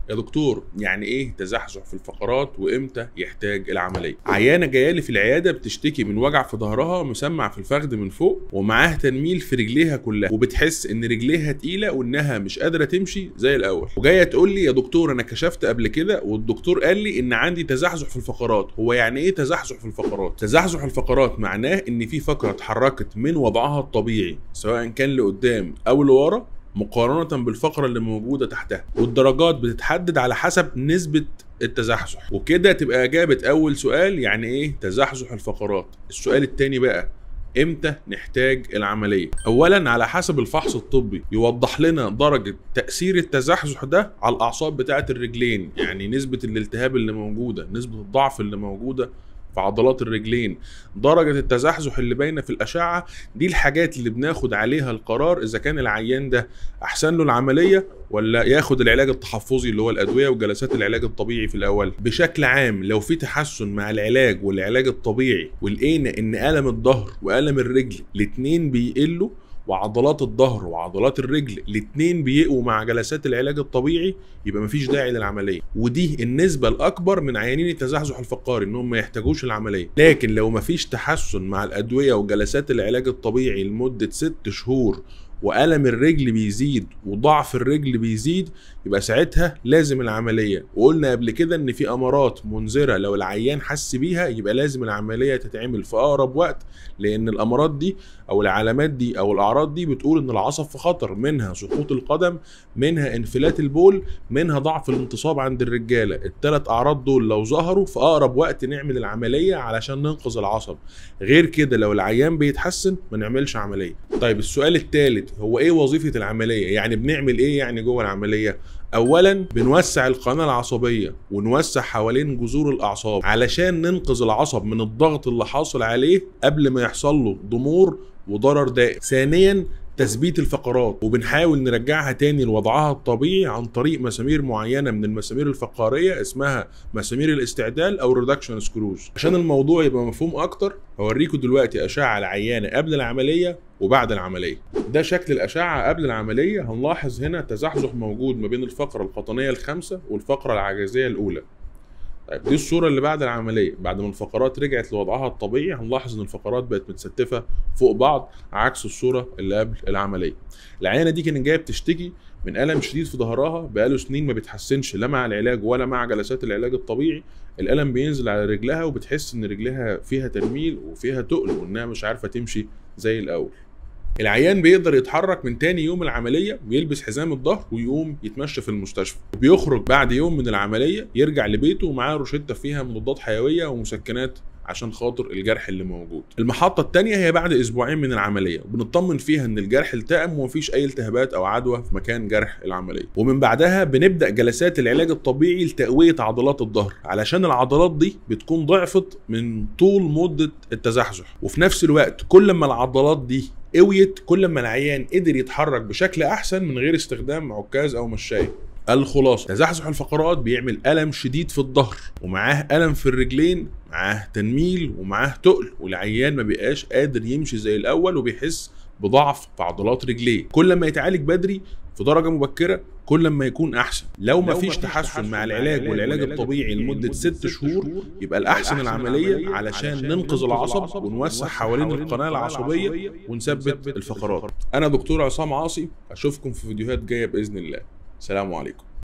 يا دكتور، يعني ايه تزحزح في الفقرات وامتى يحتاج العمليه؟ عيانه جايه لي في العياده بتشتكي من وجع في ظهرها مسمع في الفخذ من فوق، ومعاها تنميل في رجليها كلها، وبتحس ان رجليها تقيله وانها مش قادره تمشي زي الاول، وجايه تقول لي يا دكتور انا كشفت قبل كده والدكتور قال لي ان عندي تزحزح في الفقرات. هو يعني ايه تزحزح في الفقرات؟ تزحزح الفقرات معناه ان في فقره اتحركت من وضعها الطبيعي سواء كان لقدام او لورا مقارنة بالفقرة اللي موجودة تحتها، والدرجات بتتحدد على حسب نسبة التزحزح. وكده تبقى إجابة أول سؤال يعني إيه تزحزح الفقرات. السؤال التاني بقى، امتى نحتاج العملية؟ اولا على حسب الفحص الطبي يوضح لنا درجة تأثير التزحزح ده على الاعصاب بتاعة الرجلين، يعني نسبة الالتهاب اللي موجودة، نسبة الضعف اللي موجودة في عضلات الرجلين، درجة التزحزح اللي باينة في الأشعة. دي الحاجات اللي بناخد عليها القرار إذا كان العيان ده أحسن له العملية ولا ياخد العلاج التحفظي اللي هو الأدوية وجلسات العلاج الطبيعي في الأول. بشكل عام لو في تحسن مع العلاج والعلاج الطبيعي ولقينا إن ألم الظهر وألم الرجل الاتنين بيقلوا، وعضلات الظهر وعضلات الرجل الاتنين بيقوا مع جلسات العلاج الطبيعي، يبقى مفيش داعي للعمليه. ودي النسبه الاكبر من عيانين التزحزح الفقري انهم ما يحتاجوش العمليه. لكن لو مفيش تحسن مع الادويه وجلسات العلاج الطبيعي لمده 6 شهور وألم الرجل بيزيد وضعف الرجل بيزيد، يبقى ساعتها لازم العملية. وقلنا قبل كده ان في امارات منذرة لو العيان حس بيها يبقى لازم العملية تتعمل في اقرب وقت، لان الامارات دي او العلامات دي او الاعراض دي بتقول ان العصب في خطر، منها سقوط القدم، منها انفلات البول، منها ضعف الانتصاب عند الرجالة. الثلاث اعراض دول لو ظهروا في اقرب وقت نعمل العملية علشان ننقذ العصب. غير كده لو العيان بيتحسن ما نعملش عملية. طيب السؤال الثالث، هو ايه وظيفة العملية؟ يعني بنعمل ايه يعني جوه العملية؟ اولا بنوسع القناة العصبية ونوسع حوالين جذور الاعصاب علشان ننقذ العصب من الضغط اللي حاصل عليه قبل ما يحصل له ضمور وضرر دائم. ثانيا تثبيت الفقرات، وبنحاول نرجعها تاني لوضعها الطبيعي عن طريق مسامير معينة من المسامير الفقارية اسمها مسامير الاستعدال او ريدكشن سكروز. عشان الموضوع يبقى مفهوم اكتر هوريكم دلوقتي اشعة العيانة قبل العملية وبعد العملية. ده شكل الاشعة قبل العملية. هنلاحظ هنا تزحزح موجود ما بين الفقرة القطنية الخامسة والفقرة العجزية الاولى. طيب دي الصورة اللي بعد العملية، بعد ما الفقرات رجعت لوضعها الطبيعي هنلاحظ ان الفقرات بقت متستفة فوق بعض عكس الصورة اللي قبل العملية. العيانة دي كانت جاية بتشتكي من ألم شديد في ظهرها بقاله سنين ما بيتحسنش لا مع العلاج ولا مع جلسات العلاج الطبيعي. الألم بينزل على رجلها وبتحس ان رجلها فيها تنميل وفيها تقل وانها مش عارفة تمشي زي الأول. العيان بيقدر يتحرك من تاني يوم العملية ويلبس حزام الظهر ويقوم يتمشى في المستشفى، وبيخرج بعد يوم من العملية يرجع لبيته ومعاه روشتة فيها مضادات حيوية ومسكنات عشان خاطر الجرح اللي موجود. المحطة التانية هي بعد اسبوعين من العملية، وبنطمن فيها ان الجرح التئم ومفيش اي التهابات او عدوى في مكان جرح العملية. ومن بعدها بنبدأ جلسات العلاج الطبيعي لتقوية عضلات الظهر، علشان العضلات دي بتكون ضعفت من طول مدة التزحزح. وفي نفس الوقت كل ما العضلات دي قويت كل ما العيان قدر يتحرك بشكل احسن من غير استخدام عكاز او مشاية. الخلاصة، تزحزح الفقرات بيعمل ألم شديد في الظهر ومعاه ألم في الرجلين، معاه تنميل ومعاه تقل، والعيان ما بيبقاش قادر يمشي زي الأول وبيحس بضعف في عضلات رجليه. كل ما يتعالج بدري في درجة مبكرة كل ما يكون أحسن. لو ما فيش تحسن مع العلاج والعلاج الطبيعي لمدة 6 شهور يبقى الأحسن العملية علشان ننقذ العصب ونوسع حوالين القناة العصبية ونثبت الفقرات. أنا دكتور عصام عاصي، أشوفكم في فيديوهات جاية بإذن الله. السلام عليكم.